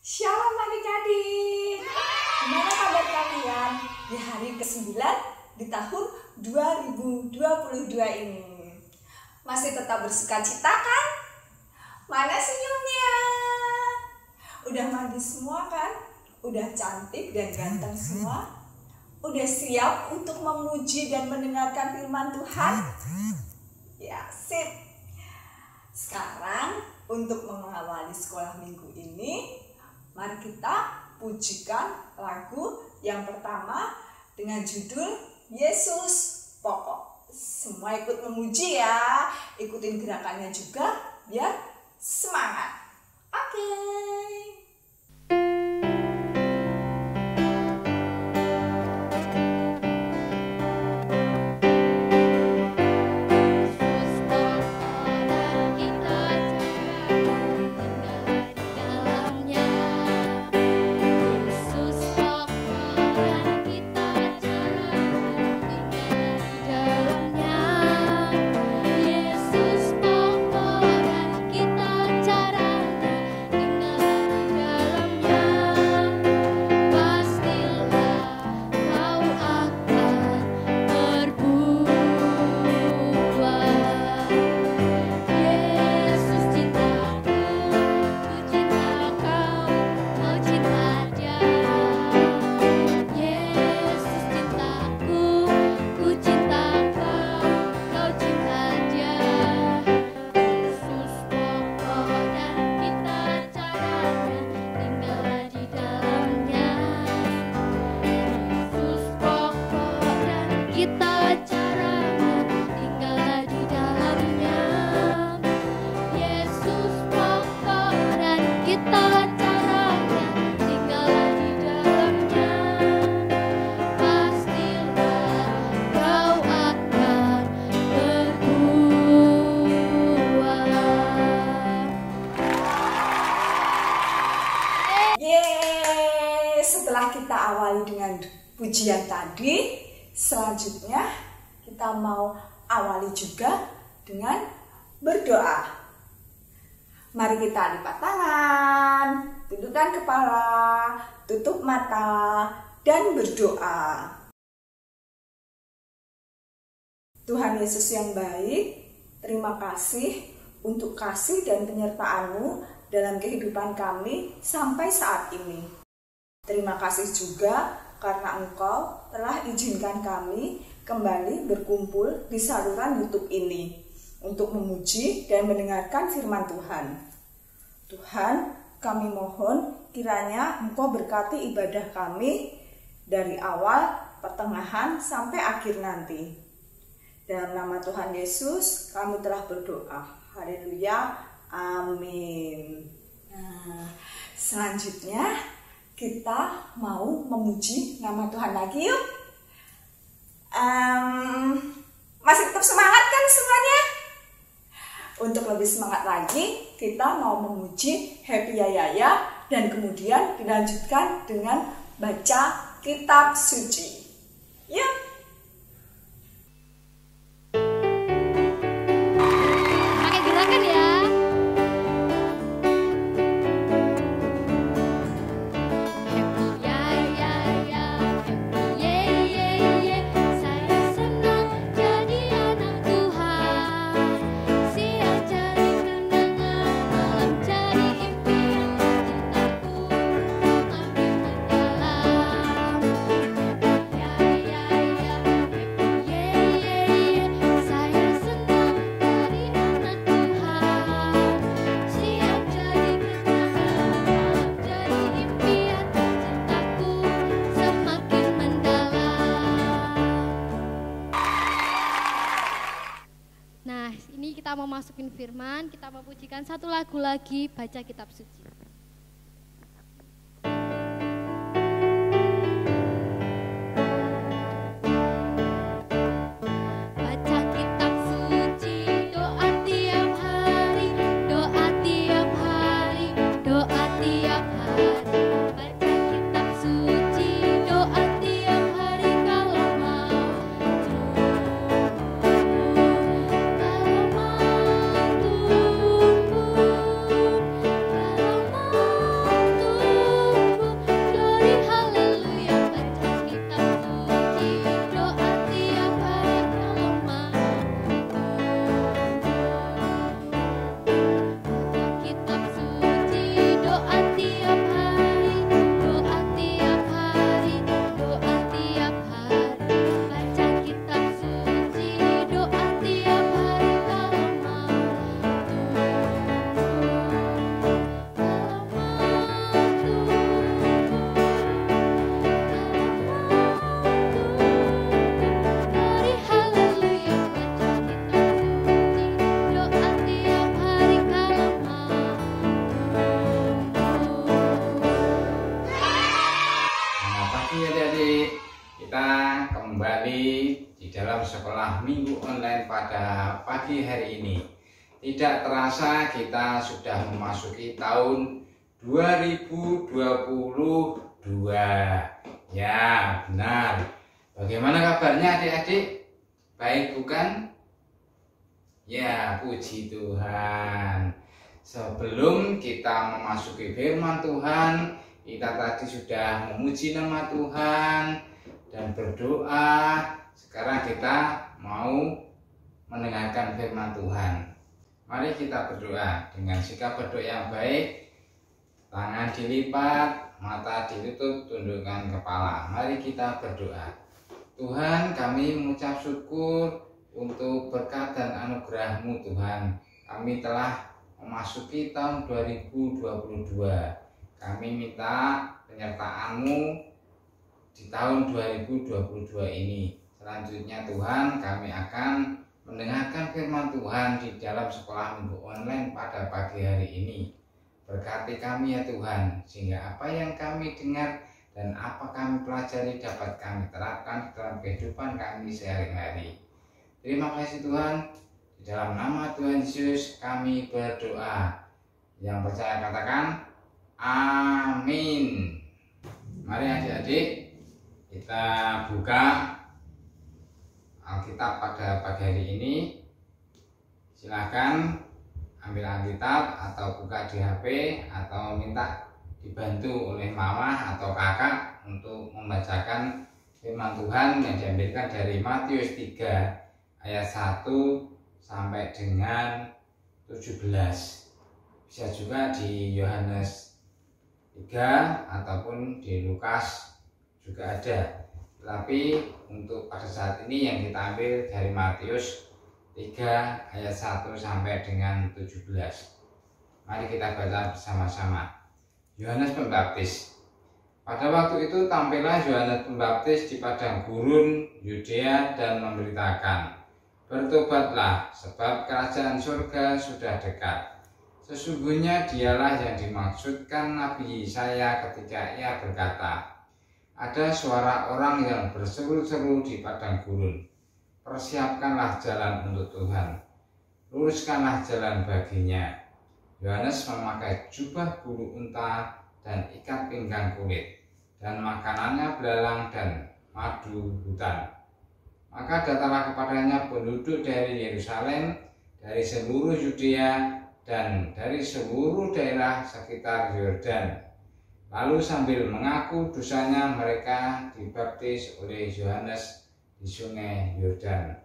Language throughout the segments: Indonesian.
Shalom adik-adik. Gimana kabar kalian di hari ke-9 di tahun 2022 ini? Masih tetap bersukacita kan? Mana senyumnya? Udah mandi semua kan? Udah cantik dan ganteng semua? Udah siap untuk memuji dan mendengarkan firman Tuhan? Ya, sip. Sekarang untuk mengawali sekolah minggu ini, mari kita pujikan lagu yang pertama dengan judul Yesus Pokok. Semua ikut memuji ya, ikutin gerakannya juga biar semangat. Oke. Setelah kita awali dengan pujian tadi, selanjutnya kita mau awali juga dengan berdoa. Mari kita lipat tangan, tundukkan kepala, tutup mata, dan berdoa. Tuhan Yesus yang baik, terima kasih untuk kasih dan penyertaan-Mu dalam kehidupan kami sampai saat ini. Terima kasih juga karena Engkau telah izinkan kami kembali berkumpul di saluran YouTube ini untuk memuji dan mendengarkan firman Tuhan. Tuhan, kami mohon kiranya Engkau berkati ibadah kami dari awal, pertengahan, sampai akhir nanti. Dalam nama Tuhan Yesus kami telah berdoa. Haleluya, amin. Nah, selanjutnya kita mau memuji nama Tuhan lagi yuk. Masih tetap semangat kan semuanya? Untuk lebih semangat lagi, kita mau memuji Happy Yayaya dan kemudian dilanjutkan dengan baca kitab suci. Yuk. Kita mau masukin firman, kita mau pujikan satu lagu lagi, baca kitab suci. Kalau online pada pagi hari ini. Tidak terasa kita sudah memasuki tahun 2022. Ya, benar. Bagaimana kabarnya adik-adik? Baik bukan? Ya, puji Tuhan. Sebelum kita memasuki firman Tuhan, kita tadi sudah memuji nama Tuhan dan berdoa. Sekarang kita mau mendengarkan firman Tuhan. Mari kita berdoa dengan sikap berdoa yang baik. Tangan dilipat, mata ditutup, tundukkan kepala. Mari kita berdoa. Tuhan, kami mengucap syukur untuk berkat dan anugerah-Mu Tuhan. Kami telah memasuki tahun 2022. Kami minta penyertaan-Mu di tahun 2022 ini. Selanjutnya Tuhan, kami akan mendengarkan firman Tuhan di dalam sekolah minggu online pada pagi hari ini. Berkati kami ya Tuhan, sehingga apa yang kami dengar dan apa kami pelajari dapat kami terapkan dalam kehidupan kami sehari-hari. Terima kasih Tuhan. Di dalam nama Tuhan Yesus kami berdoa. Yang percaya katakan amin. Mari adik-adik kita buka Alkitab pada pagi hari ini. Silakan ambil Alkitab atau buka di HP atau minta dibantu oleh mama atau kakak untuk membacakan firman Tuhan yang diambilkan dari Matius 3 ayat 1 sampai dengan 17. Bisa juga di Yohanes 3 ataupun di Lukas juga ada. Tetapi untuk pada saat ini yang kita ambil dari Matius 3 ayat 1 sampai dengan 17. Mari kita baca bersama-sama. Yohanes Pembaptis. Pada waktu itu tampillah Yohanes Pembaptis di padang gurun Yudea dan memberitakan, bertobatlah, sebab kerajaan surga sudah dekat. Sesungguhnya dialah yang dimaksudkan Nabi Yesaya ketika ia berkata, ada suara orang yang berseru-seru di padang gurun, persiapkanlah jalan untuk Tuhan, luruskanlah jalan baginya. Yohanes memakai jubah bulu unta dan ikat pinggang kulit, dan makanannya belalang dan madu hutan. Maka datanglah kepadanya penduduk dari Yerusalem, dari seluruh Yudea, dan dari seluruh daerah sekitar Yordan. Lalu sambil mengaku dosanya mereka dibaptis oleh Yohanes di sungai Yordan.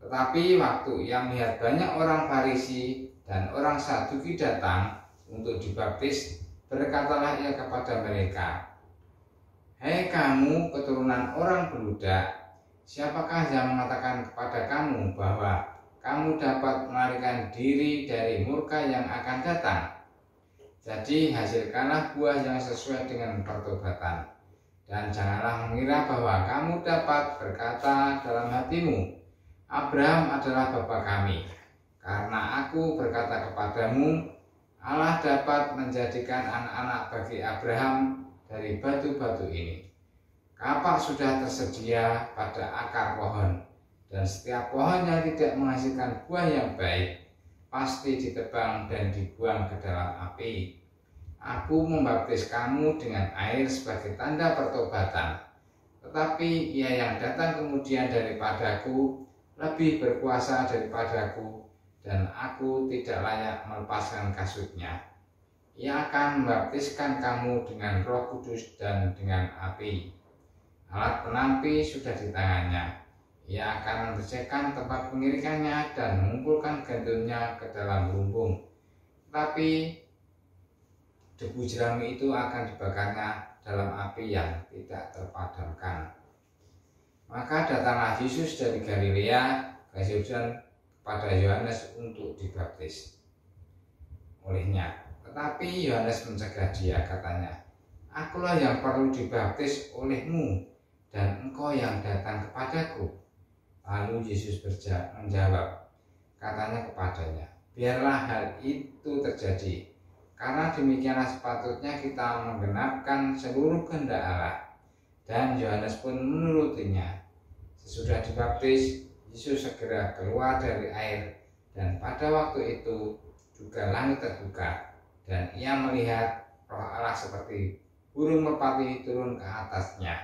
Tetapi waktu ia melihat banyak orang Farisi dan orang Saduki datang untuk dibaptis, berkatalah ia kepada mereka, hei kamu keturunan orang beludak, siapakah yang mengatakan kepada kamu bahwa kamu dapat melarikan diri dari murka yang akan datang? Jadi hasilkanlah buah yang sesuai dengan pertobatan. Dan janganlah mengira bahwa kamu dapat berkata dalam hatimu, Abraham adalah bapa kami. Karena aku berkata kepadamu, Allah dapat menjadikan anak-anak bagi Abraham dari batu-batu ini. Kapak sudah tersedia pada akar pohon, dan setiap pohon yang tidak menghasilkan buah yang baik pasti ditebang dan dibuang ke dalam api. Aku membaptis kamu dengan air sebagai tanda pertobatan, tetapi ia yang datang kemudian daripadaku lebih berkuasa daripadaku, dan aku tidak layak melepaskan kasutnya. Ia akan membaptiskan kamu dengan Roh Kudus dan dengan api. Alat penampi sudah di tangannya. Ia akan membersihkan tempat pengirikannya dan mengumpulkan gandumnya ke dalam lumbung. Tapi debu jerami itu akan dibakarnya dalam api yang tidak terpadamkan. Maka datanglah Yesus dari Galilea ke Yordan kepada Yohanes untuk dibaptis olehnya. Tetapi Yohanes mencegah dia, katanya, akulah yang perlu dibaptis olehmu, dan engkau yang datang kepadaku. Lalu Yesus menjawab, katanya kepadanya, biarlah hal itu terjadi, karena demikianlah sepatutnya kita menggenapkan seluruh kehendak Allah. Dan Yohanes pun menurutinya. Sesudah dibaptis, Yesus segera keluar dari air, dan pada waktu itu juga langit terbuka, dan ia melihat Roh Allah seperti burung merpati turun ke atasnya.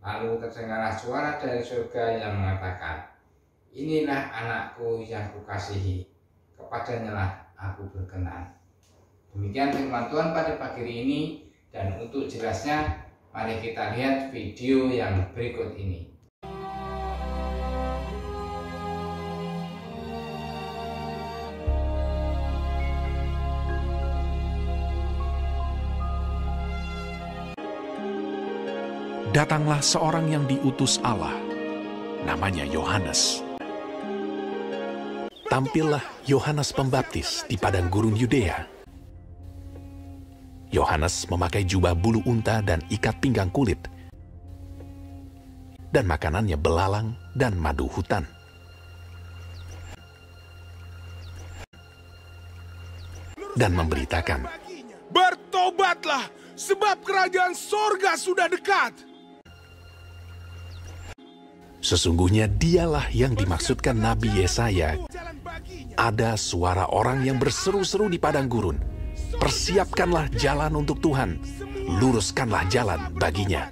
Lalu terdengarlah suara dari surga yang mengatakan, "Inilah anakku yang kukasihi, kepadanya lah aku berkenan." Demikian firman Tuhan pada pagi ini, dan untuk jelasnya mari kita lihat video yang berikut ini. Datanglah seorang yang diutus Allah, namanya Yohanes. Tampillah Yohanes Pembaptis di padang gurun Yudea. Yohanes memakai jubah bulu unta dan ikat pinggang kulit, dan makanannya belalang dan madu hutan. Dan memberitakan, "Bertobatlah, sebab kerajaan sorga sudah dekat." Sesungguhnya dialah yang dimaksudkan Nabi Yesaya. Ada suara orang yang berseru-seru di padang gurun, "Persiapkanlah jalan untuk Tuhan, luruskanlah jalan baginya."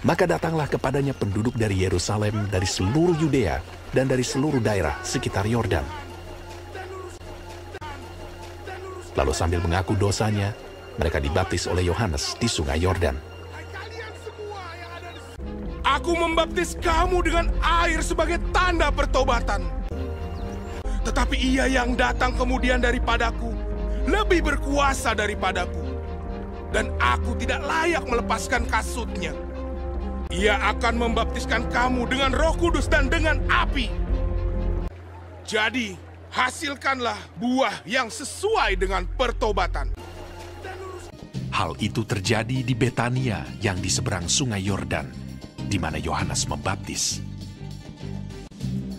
Maka datanglah kepadanya penduduk dari Yerusalem, dari seluruh Yudea, dan dari seluruh daerah sekitar Yordan. Lalu sambil mengaku dosanya, mereka dibaptis oleh Yohanes di sungai Yordan. "Aku membaptis kamu dengan air sebagai tanda pertobatan. Tetapi ia yang datang kemudian daripadaku lebih berkuasa daripadaku, dan aku tidak layak melepaskan kasutnya. Ia akan membaptiskan kamu dengan Roh Kudus dan dengan api. Jadi, hasilkanlah buah yang sesuai dengan pertobatan." Hal itu terjadi di Betania yang di seberang sungai Yordan, di mana Yohanes membaptis.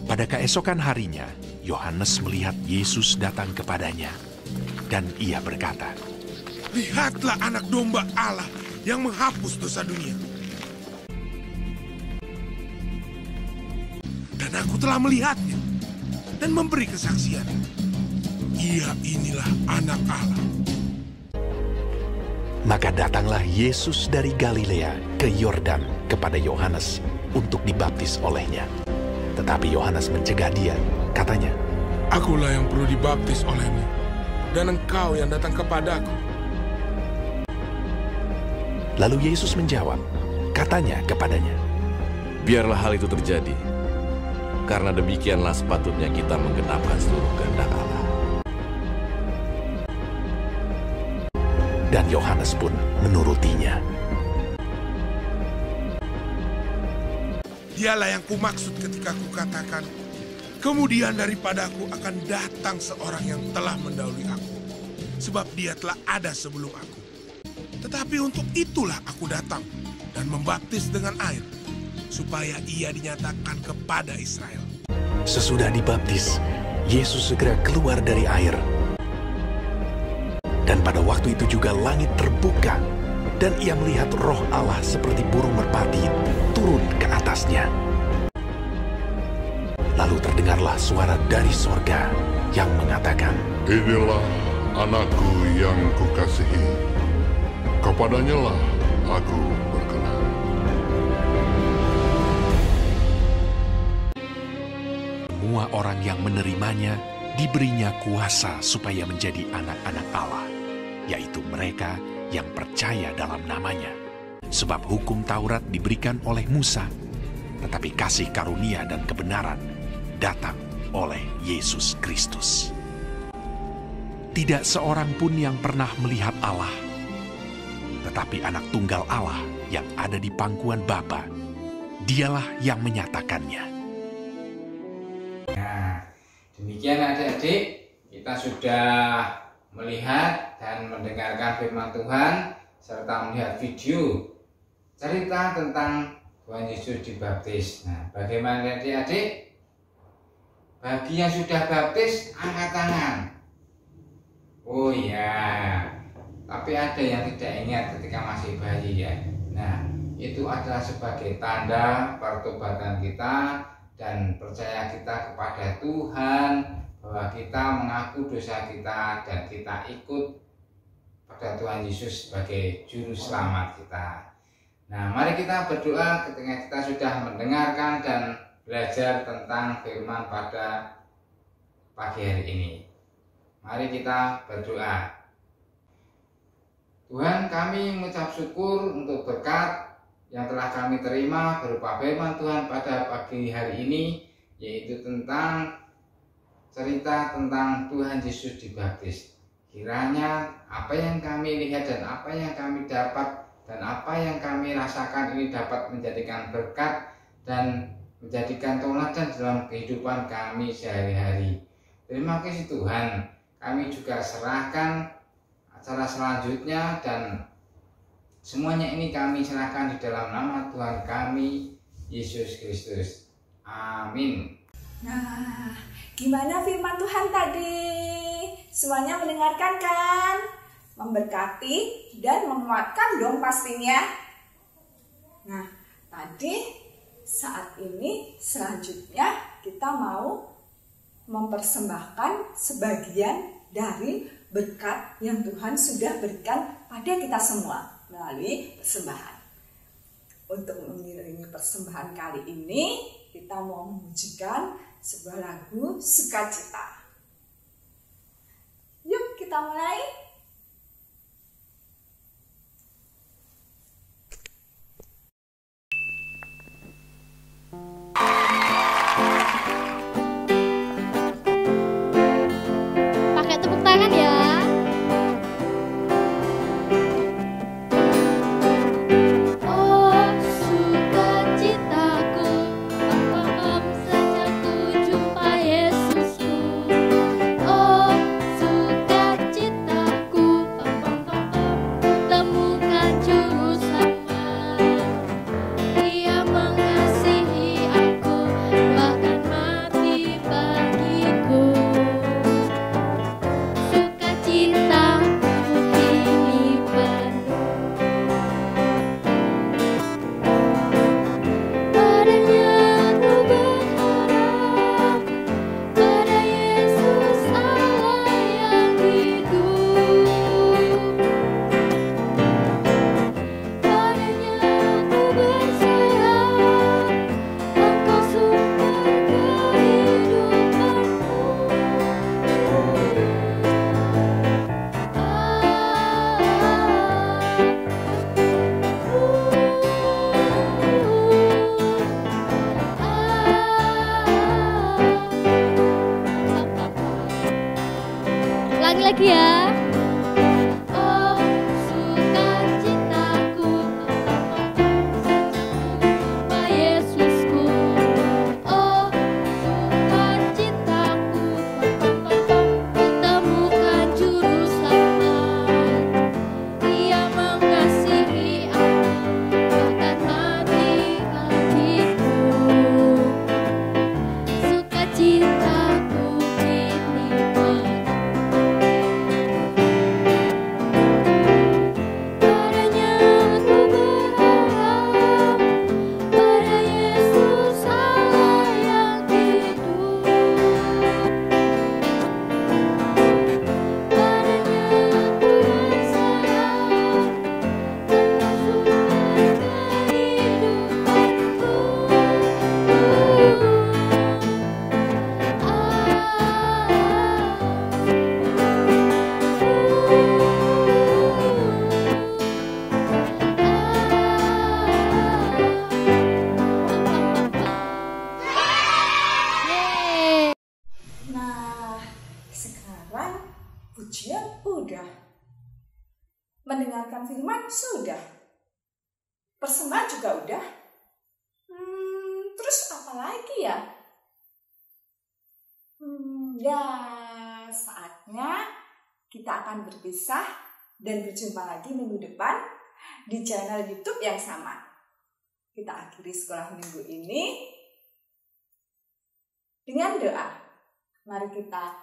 Pada keesokan harinya, Yohanes melihat Yesus datang kepadanya, dan ia berkata, "Lihatlah anak domba Allah yang menghapus dosa dunia. Dan aku telah melihatnya dan memberi kesaksian. Ia inilah anak Allah." Maka datanglah Yesus dari Galilea ke Yordan kepada Yohanes untuk dibaptis olehnya. Tetapi Yohanes mencegah dia, katanya, "Akulah yang perlu dibaptis olehmu, dan engkau yang datang kepadaku." Lalu Yesus menjawab, katanya kepadanya, "Biarlah hal itu terjadi, karena demikianlah sepatutnya kita menggenapkan seluruh kehendak Allah." Dan Yohanes pun menurutinya. Dialah yang kumaksud ketika kukatakan, "Kemudian daripadaku akan datang seorang yang telah mendahului aku, sebab dia telah ada sebelum aku. Tetapi untuk itulah aku datang dan membaptis dengan air, supaya ia dinyatakan kepada Israel." Sesudah dibaptis, Yesus segera keluar dari air. Dan pada waktu itu juga langit terbuka, dan ia melihat Roh Allah seperti burung merpati turun ke atasnya. Lalu terdengarlah suara dari sorga yang mengatakan, "Inilah anakku yang kukasihi, kepadanya lah aku berkenan." Semua orang yang menerimanya diberinya kuasa supaya menjadi anak-anak Allah, yaitu mereka yang percaya dalam namanya. Sebab hukum Taurat diberikan oleh Musa, tetapi kasih karunia dan kebenaran datang oleh Yesus Kristus. Tidak seorang pun yang pernah melihat Allah, tetapi anak tunggal Allah yang ada di pangkuan Bapa, dialah yang menyatakannya. Nah, demikian adik-adik, kita sudah melihat dan mendengarkan firman Tuhan serta melihat video cerita tentang Tuhan Yesus dibaptis. Nah, bagaimana adik-adik? Bagi yang sudah baptis, angkat tangan. Oh iya, tapi ada yang tidak ingat ketika masih bayi ya. Nah, itu adalah sebagai tanda pertobatan kita dan percaya kita kepada Tuhan, bahwa kita mengaku dosa kita dan kita ikut pada Tuhan Yesus sebagai juru selamat kita. Nah, mari kita berdoa ketika kita sudah mendengarkan dan belajar tentang firman pada pagi hari ini. Mari kita berdoa. Tuhan, kami mengucap syukur untuk berkat yang telah kami terima berupa firman Tuhan pada pagi hari ini, yaitu tentang cerita tentang Tuhan Yesus dibaptis. Kiranya apa yang kami lihat dan apa yang kami dapat dan apa yang kami rasakan ini dapat menjadikan berkat dan menjadikan teladan dalam kehidupan kami sehari-hari. Terima kasih Tuhan. Kami juga serahkan acara selanjutnya dan semuanya ini kami serahkan di dalam nama Tuhan kami, Yesus Kristus. Amin. Nah, gimana firman Tuhan tadi? Semuanya mendengarkan kan? Memberkati dan menguatkan dong pastinya. Nah, tadi saat ini selanjutnya kita mau mempersembahkan sebagian dari berkat yang Tuhan sudah berikan pada kita semua melalui persembahan. Untuk mengiringi persembahan kali ini, kita mau memujikan sebuah lagu sukacita. Yuk kita mulai. Pakai tepuk tangan ya. Lagi ya. Pujian udah, mendengarkan firman sudah, persembahan juga udah. Terus apa lagi ya? Ya saatnya kita akan berpisah dan berjumpa lagi minggu depan di channel YouTube yang sama. Kita akhiri sekolah minggu ini dengan doa. Mari kita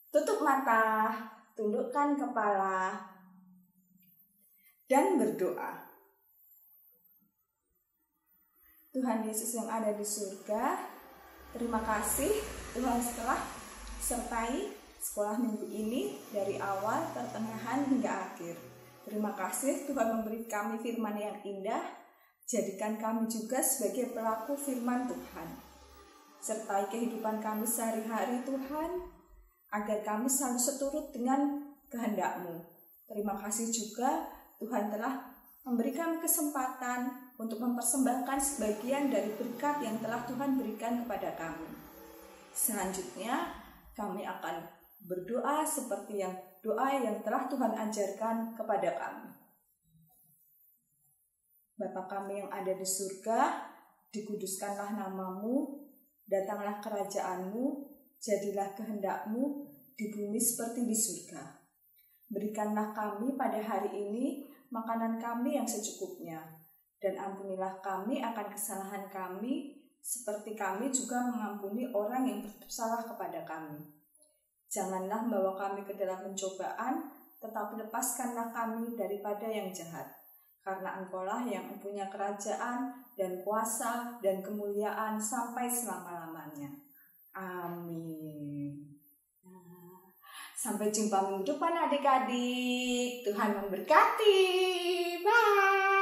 tutup mata, tundukkan kepala, dan berdoa. Tuhan Yesus yang ada di surga, terima kasih Tuhan setelah sertai sekolah minggu ini dari awal, pertengahan hingga akhir. Terima kasih Tuhan memberi kami firman yang indah, jadikan kami juga sebagai pelaku firman Tuhan. Sertai kehidupan kami sehari-hari Tuhan, agar kami selalu seturut dengan kehendak-Mu. Terima kasih juga Tuhan telah memberi kami kesempatan untuk mempersembahkan sebagian dari berkat yang telah Tuhan berikan kepada kami. Selanjutnya kami akan berdoa seperti doa yang telah Tuhan ajarkan kepada kami. Bapa kami yang ada di surga, dikuduskanlah nama-Mu, datanglah kerajaan-Mu, jadilah kehendak-Mu di bumi seperti di surga. Berikanlah kami pada hari ini makanan kami yang secukupnya, dan ampunilah kami akan kesalahan kami, seperti kami juga mengampuni orang yang bersalah kepada kami. Janganlah membawa kami ke dalam pencobaan, tetapi lepaskanlah kami daripada yang jahat. Karena Engkau-lah yang mempunyai kerajaan dan kuasa dan kemuliaan sampai selama-lamanya. Amin. Sampai jumpa minggu depan adik-adik. Tuhan memberkati. Bye.